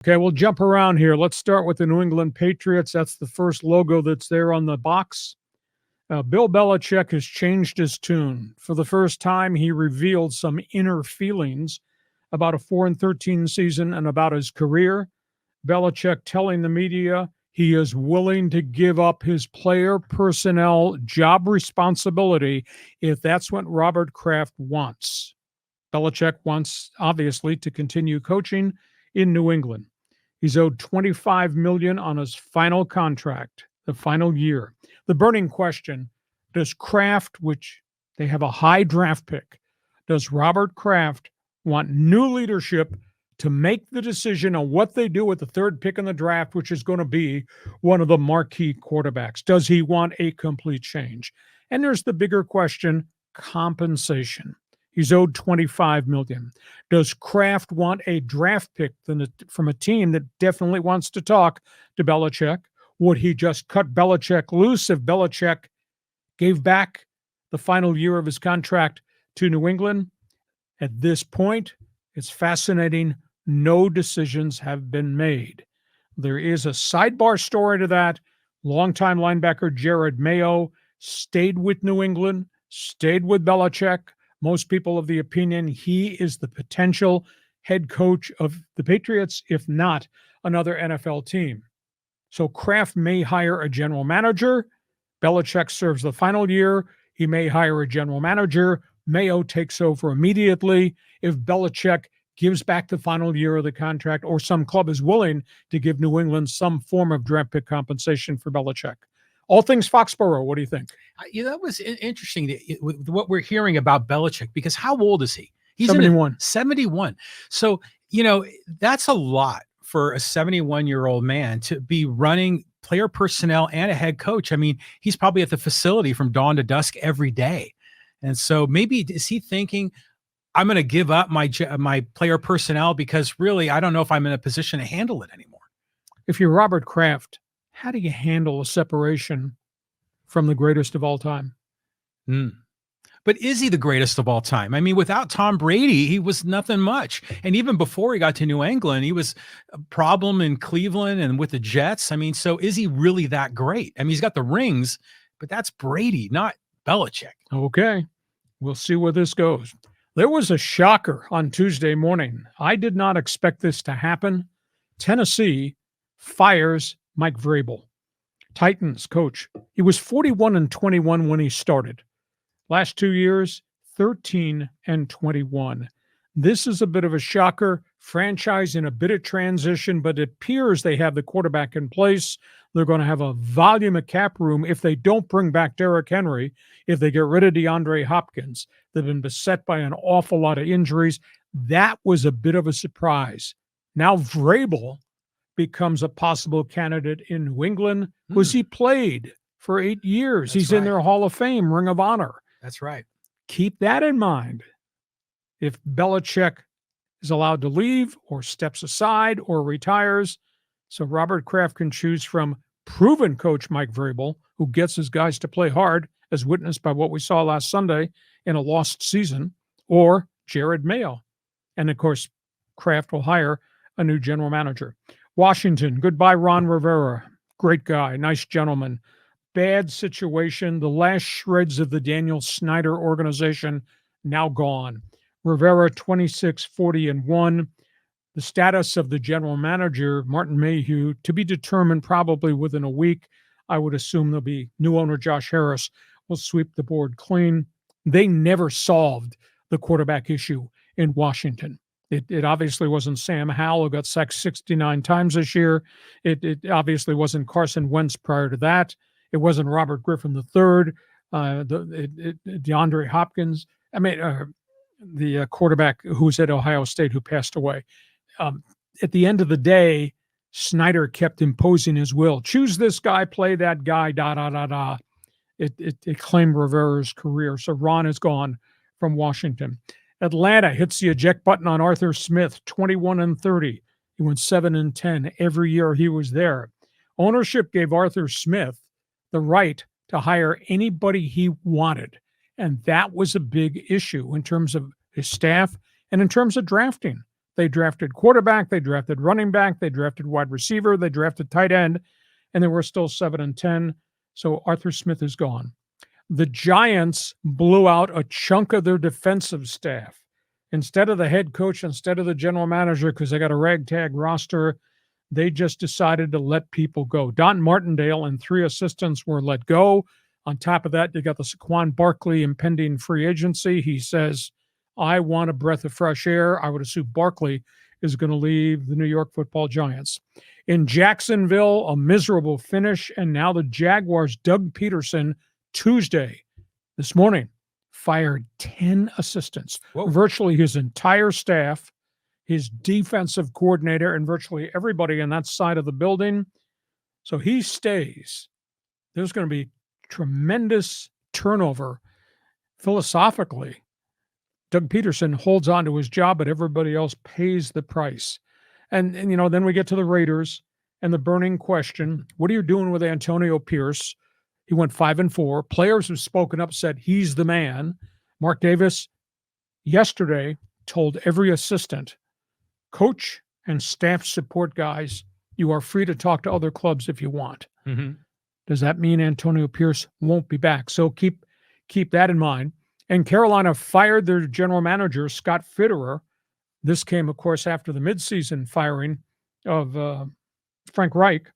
Okay, we'll jump around here. Let's start with the New England Patriots. That's the first logo that's there on the box. Bill Belichick has changed his tune. For the first time, he revealed some inner feelings about a 4-13 season and about his career. Belichick telling the media he is willing to give up his player personnel job responsibility if that's what Robert Kraft wants. Belichick wants, obviously, to continue coaching in New England. He's owed $25 million on his final contract, the final year. The burning question, does Kraft, which they have a high draft pick, does Robert Kraft want new leadership to make the decision on what they do with the third pick in the draft, which is going to be one of the marquee quarterbacks? Does he want a complete change? And there's the bigger question, compensation. He's owed $25 million. Does Kraft want a draft pick from a team that definitely wants to talk to Belichick? Would he just cut Belichick loose if Belichick gave back the final year of his contract to New England? At this point, it's fascinating. No decisions have been made. There is a sidebar story to that. Longtime linebacker Jared Mayo stayed with New England, stayed with Belichick. Most people of the opinion he is the potential head coach of the Patriots, if not another NFL team. So Kraft may hire a general manager. Belichick serves the final year. He may hire a general manager. Mayo takes over immediately. If Belichick gives back the final year of the contract, or some club is willing to give New England some form of draft pick compensation for Belichick. All things Foxborough, what do you think? That was interesting with what we're hearing about Belichick, because how old is he? He's 71. 71. So, that's a lot for a 71-year-old man to be running player personnel and a head coach. I mean, he's probably at the facility from dawn to dusk every day. And so maybe is he thinking, I'm going to give up my player personnel because really I don't know if I'm in a position to handle it anymore. If you're Robert Kraft, how do you handle a separation from the greatest of all time? But is he the greatest of all time? I mean, without Tom Brady, he was nothing much. And even before he got to New England, he was a problem in Cleveland and with the Jets. I mean, so is he really that great? I mean, he's got the rings, but that's Brady, not Belichick. Okay, we'll see where this goes. There was a shocker on Tuesday morning. I did not expect this to happen. Tennessee fires Mike Vrabel, Titans coach. He was 41-21 when he started. Last 2 years, 13-21. This is a bit of a shocker. Franchise in a bit of transition, but it appears they have the quarterback in place. They're going to have a volume of cap room if they don't bring back Derrick Henry, if they get rid of DeAndre Hopkins. They've been beset by an awful lot of injuries. That was a bit of a surprise. Now Vrabel becomes a possible candidate in New England because he played for 8 years. He's in their Hall of Fame, Ring of Honor. That's right. Keep that in mind. If Belichick is allowed to leave or steps aside or retires, so Robert Kraft can choose from proven coach Mike Vrabel, who gets his guys to play hard, as witnessed by what we saw last Sunday in a lost season, or Jared Mayo. And, of course, Kraft will hire a new general manager. Washington, goodbye Ron Rivera. Great guy, nice gentleman. Bad situation. The last shreds of the Daniel Snyder organization now gone. Rivera 26-40-1. The status of the general manager, Martin Mayhew, to be determined probably within a week. I would assume there'll be new owner Josh Harris will sweep the board clean. They never solved the quarterback issue in Washington. It obviously wasn't Sam Howell, who got sacked 69 times this year. It obviously wasn't Carson Wentz prior to that. It wasn't Robert Griffin III, DeAndre Hopkins. The quarterback who's at Ohio State who passed away. At the end of the day, Snyder kept imposing his will. Choose this guy, play that guy, It claimed Rivera's career. So Ron is gone from Washington. Atlanta hits the eject button on Arthur Smith, 21-30. He went 7-10 every year he was there. Ownership gave Arthur Smith the right to hire anybody he wanted. And that was a big issue in terms of his staff and in terms of drafting. They drafted quarterback, they drafted running back, they drafted wide receiver, they drafted tight end, and they were still 7-10. So Arthur Smith is gone. The Giants blew out a chunk of their defensive staff. Instead of the head coach, instead of the general manager, because they got a ragtag roster, they just decided to let people go. Don Martindale and 3 assistants were let go. On top of that, you got the Saquon Barkley impending free agency. He says, I want a breath of fresh air. I would assume Barkley is going to leave the New York Football Giants. In Jacksonville, a miserable finish, and now the Jaguars, Doug Peterson, Tuesday, this morning, fired 10 assistants, virtually his entire staff, his defensive coordinator, and virtually everybody on that side of the building. So he stays. There's going to be tremendous turnover. Philosophically, Doug Peterson holds on to his job, but everybody else pays the price. And then we get to the Raiders and the burning question, what are you doing with Antonio Pierce? He went 5-4. Players who've spoken up said he's the man. Mark Davis yesterday told every assistant, coach and staff support guys, you are free to talk to other clubs if you want. Mm-hmm. Does that mean Antonio Pierce won't be back? So keep that in mind. And Carolina fired their general manager, Scott Fitterer. This came, of course, after the midseason firing of Frank Reich,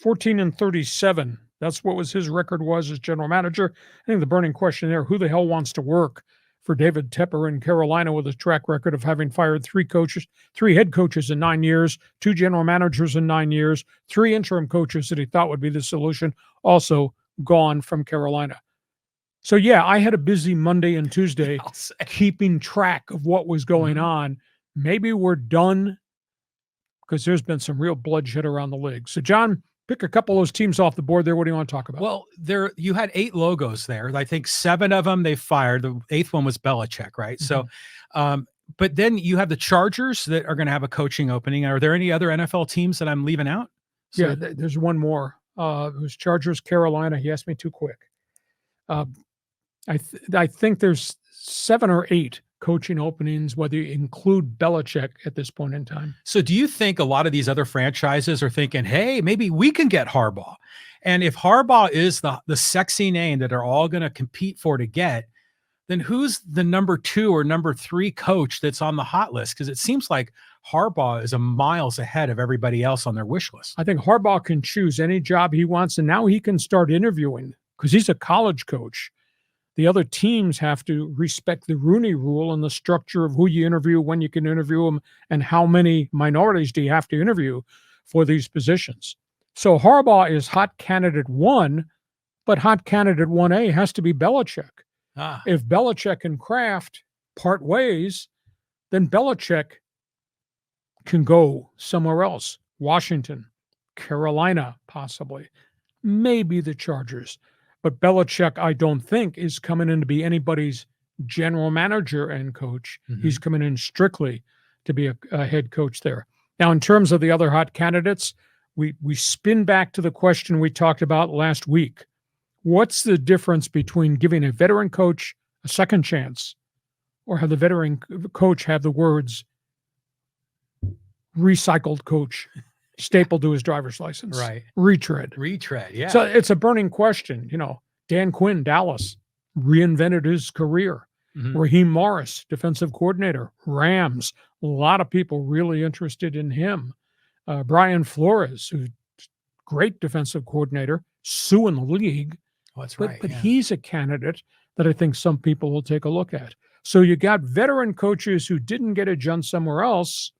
14-37. That's what was record as general manager. I think the burning question there, who the hell wants to work for David Tepper in Carolina with a track record of having fired 3 head coaches in 9 years, 2 general managers in 9 years, 3 interim coaches that he thought would be the solution, also gone from Carolina. So, yeah, I had a busy Monday and Tuesday keeping track of what was going on. Maybe we're done because there's been some real bloodshed around the league. So, John, pick a couple of those teams off the board there. What do you want to talk about? Well, you had 8 logos there. I think 7 of them they fired. The 8th one was Belichick, right? Mm-hmm. So, but then you have the Chargers that are going to have a coaching opening. Are there any other NFL teams that I'm leaving out? So, yeah, there's one more. It was Chargers, Carolina. He asked me too quick. I think there's 7 or 8 coaching openings, whether you include Belichick at this point in time. So do you think a lot of these other franchises are thinking, hey, maybe we can get Harbaugh? And if Harbaugh is the sexy name that are all going to compete for to get, then who's the number 2 or number 3 coach that's on the hot list? Because it seems like Harbaugh is a miles ahead of everybody else on their wish list. I think Harbaugh can choose any job he wants, and now he can start interviewing because he's a college coach. The other teams have to respect the Rooney Rule and the structure of who you interview, when you can interview them, and how many minorities do you have to interview for these positions. So Harbaugh is hot candidate 1, but hot candidate 1A has to be Belichick. If Belichick and Kraft part ways, then Belichick can go somewhere else. Washington, Carolina, possibly, maybe the Chargers. But Belichick, I don't think, is coming in to be anybody's general manager and coach. Mm-hmm. He's coming in strictly to be a head coach there. Now, in terms of the other hot candidates, we spin back to the question we talked about last week. What's the difference between giving a veteran coach a second chance or have the veteran coach have the words recycled coach stapled to his driver's license? Right. Retread, yeah. So it's a burning question. Dan Quinn, Dallas, reinvented his career. Mm-hmm. Raheem Morris, defensive coordinator, Rams. A lot of people really interested in him. Brian Flores, who's great defensive coordinator, suing the league. Oh, that's right. But he's a candidate that I think some people will take a look at. So you got veteran coaches who didn't get it done somewhere else,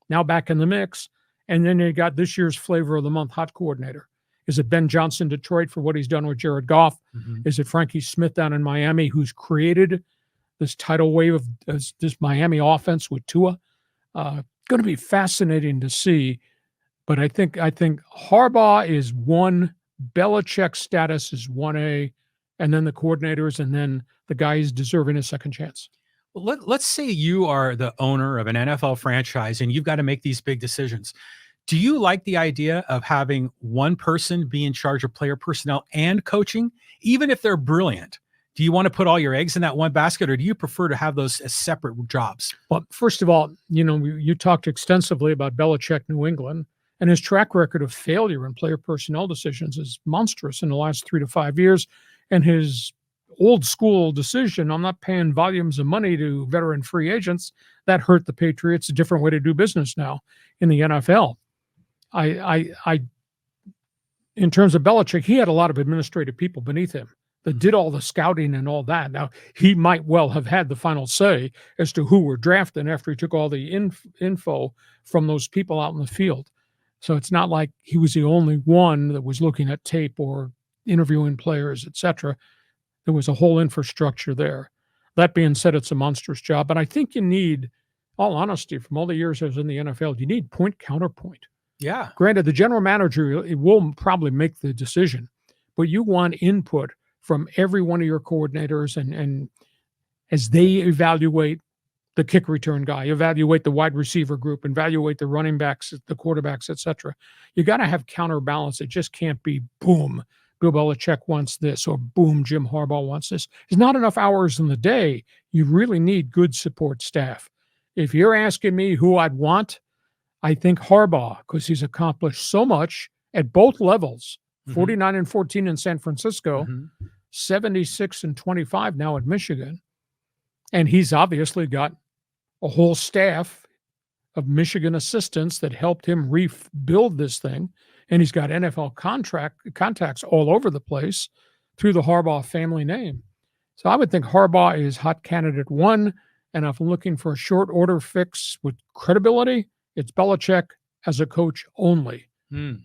now back in the mix. And then you got this year's flavor of the month hot coordinator. Is it Ben Johnson, Detroit, for what he's done with Jared Goff? Mm-hmm. Is it Frankie Smith down in Miami, who's created this tidal wave of this Miami offense with Tua? Going to be fascinating to see. But I think Harbaugh is 1, Belichick status is 1A, and then the coordinators, and then the guy is deserving a second chance. Well, let's say you are the owner of an NFL franchise and you've got to make these big decisions. Do you like the idea of having one person be in charge of player personnel and coaching, even if they're brilliant? Do you want to put all your eggs in that one basket, or do you prefer to have those as separate jobs? Well, first of all, you talked extensively about Belichick, New England, and his track record of failure in player personnel decisions is monstrous in the last 3 to 5 years. And his old school decision, I'm not paying volumes of money to veteran free agents, that hurt the Patriots. A different way to do business now in the NFL. In terms of Belichick, he had a lot of administrative people beneath him that did all the scouting and all that. Now, he might well have had the final say as to who were drafted after he took all the info from those people out in the field. So it's not like he was the only one that was looking at tape or interviewing players, etc. There was a whole infrastructure there. That being said, it's a monstrous job. And I think you need, all honesty, from all the years I was in the NFL, you need point counterpoint. Yeah. Granted, the general manager will probably make the decision, but you want input from every one of your coordinators, and as they evaluate the kick return guy, evaluate the wide receiver group, evaluate the running backs, the quarterbacks, etc. You got to have counterbalance. It just can't be boom, Bill Belichick wants this, or boom, Jim Harbaugh wants this. There's not enough hours in the day. You really need good support staff. If you're asking me who I'd want, I think Harbaugh, because he's accomplished so much at both levels. 49-14 in San Francisco, 76-25 now at Michigan. And he's obviously got a whole staff of Michigan assistants that helped him rebuild this thing. And he's got NFL contacts all over the place through the Harbaugh family name. So I would think Harbaugh is hot candidate one. And if I'm looking for a short order fix with credibility, it's Belichick as a coach only.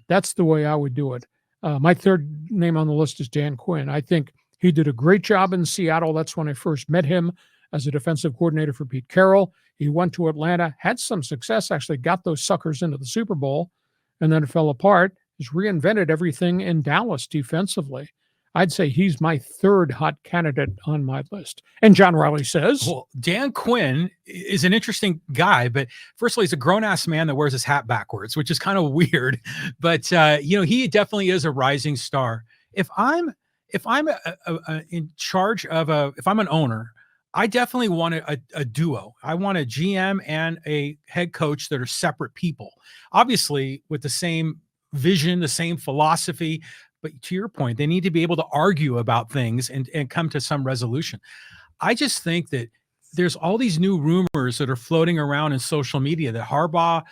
That's the way I would do it. My third name on the list is Dan Quinn. I think he did a great job in Seattle. That's when I first met him as a defensive coordinator for Pete Carroll. He went to Atlanta, had some success, actually got those suckers into the Super Bowl, and then it fell apart. He's reinvented everything in Dallas defensively. I'd say he's my third hot candidate on my list. And John Riley says, well, Dan Quinn is an interesting guy, but first of all, he's a grown-ass man that wears his hat backwards, which is kind of weird. But, he definitely is a rising star. If I'm in charge of if I'm an owner, I definitely want a duo. I want a GM and a head coach that are separate people, obviously with the same vision, the same philosophy. But to your point, they need to be able to argue about things and come to some resolution. I just think that there's all these new rumors that are floating around in social media that Harbaugh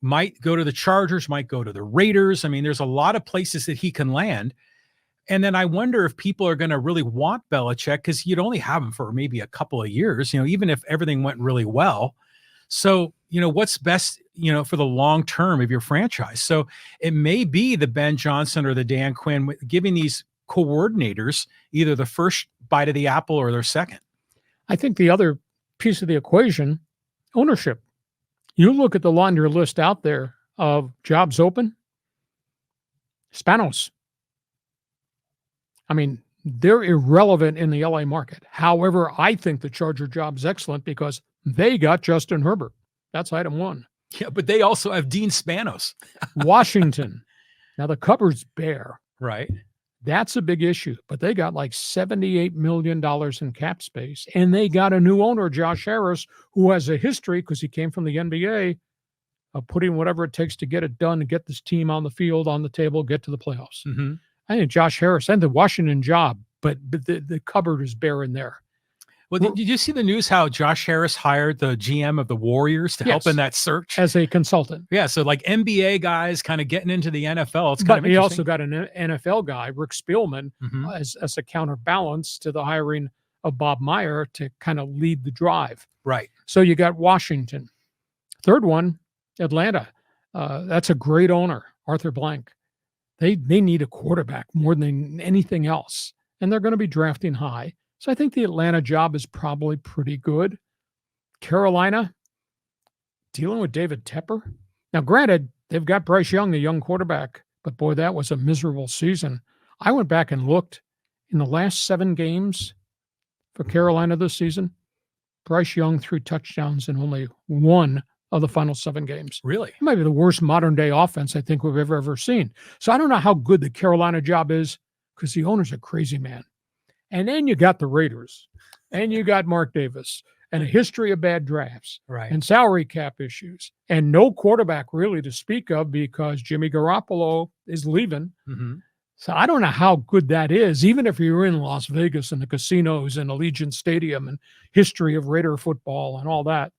might go to the Chargers, might go to the Raiders. I mean, there's a lot of places that he can land. And then I wonder if people are going to really want Belichick, because you'd only have him for maybe a couple of years, even if everything went really well. So, what's best, for the long term of your franchise. So it may be the Ben Johnson or the Dan Quinn giving these coordinators either the first bite of the apple or their second. I think the other piece of the equation, ownership. You look at the laundry list out there of jobs open, Spanos. I mean, they're irrelevant in the LA market. However, I think the Charger job's excellent because they got Justin Herbert. That's item one. Yeah, but they also have Dean Spanos. Washington. Now, the cupboard's bare. Right. That's a big issue. But they got like $78 million in cap space. And they got a new owner, Josh Harris, who has a history, because he came from the NBA, of putting whatever it takes to get it done and get this team on the field, on the table, get to the playoffs. I think Josh Harris and the Washington job, but the cupboard is bare in there. Well, did you see the news how Josh Harris hired the GM of the Warriors to help in that search? As a consultant. Yeah, so like NBA guys kind of getting into the NFL. It's kind but of he also got an NFL guy, Rick Spielman, as a counterbalance to the hiring of Bob Meyer to kind of lead the drive. Right. So you got Washington. Third one, Atlanta. That's a great owner, Arthur Blank. They need a quarterback more than anything else, and they're going to be drafting high. So I think the Atlanta job is probably pretty good. Carolina, dealing with David Tepper. Now, granted, they've got Bryce Young, the young quarterback, but boy, that was a miserable season. I went back and looked. In the last 7 games for Carolina this season, Bryce Young threw touchdowns in only 1 of the final 7 games. Really? It might be the worst modern-day offense I think we've ever seen. So I don't know how good the Carolina job is, because the owner's a crazy man. And then you got the Raiders, and you got Mark Davis, and a history of bad drafts, Right. and salary cap issues, and no quarterback really to speak of because Jimmy Garoppolo is leaving. Mm-hmm. So I don't know how good that is, even if you're in Las Vegas and the casinos and Allegiant Stadium and history of Raider football and all that.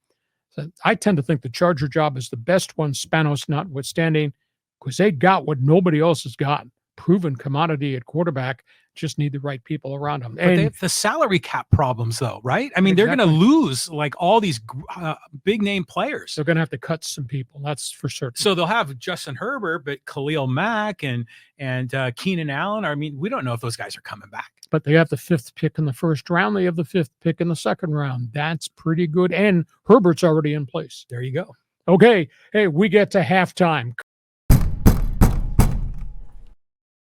So I tend to think the Charger job is the best one, Spanos notwithstanding, because they got what nobody else has got. Proven commodity at quarterback, just need the right people around them. But they have the salary cap problems, though, right? I mean, they're going to lose like all these big name players. They're going to have to cut some people. That's for certain. So they'll have Justin Herbert, but Khalil Mack and Keenan Allen. I mean, we don't know if those guys are coming back. But they have the 5th pick in the first round. They have the 5th pick in the second round. That's pretty good. And Herbert's already in place. There you go. Okay. Hey, we get to halftime.